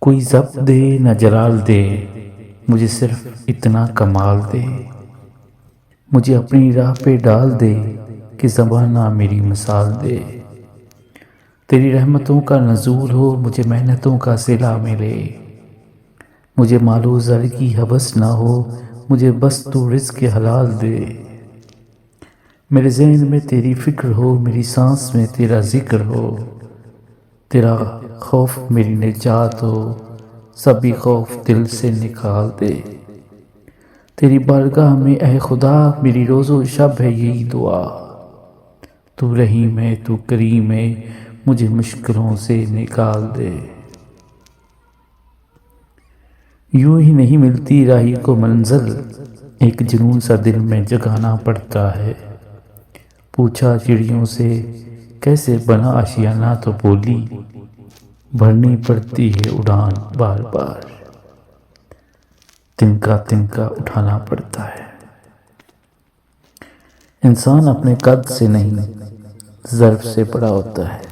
کوئی ضبط دے نہ جلال دے، مجھے صرف اتنا کمال دے، مجھے اپنی راہ پہ ڈال دے کہ زمانہ میری مثال دے، تیری رحمتوں کا نزول ہو، مجھے محنتوں کا صلہ ملے، مجھے مال و زر کی ہوس نہ ہو، مجھے بس تو رزق حلال دے، میرے ذہن میں تیری فکر ہو، میری سانس میں تیرا ذکر ہو، تیرا خوف میری نجات ہو، سبھی خوف دل سے نکال دے، تیری بارگاہ میں اے خدا میری روز و شب ہے یہی دعا، تو رحیم ہے تو کریم ہے، مجھے مشکلوں سے نکال دے۔ یوں ہی نہیں ملتی راہی کو منزل، ایک جنون سا دل میں جگانا پڑتا ہے، پوچھا چڑیوں سے کیسے بنا آشیانہ تو بولی، بھرنی پڑتی ہے اڑان بار بار، تنکا تنکا اٹھانا پڑتا ہے۔ انسان اپنے قد سے نہیں ظرف سے بڑا ہوتا ہے،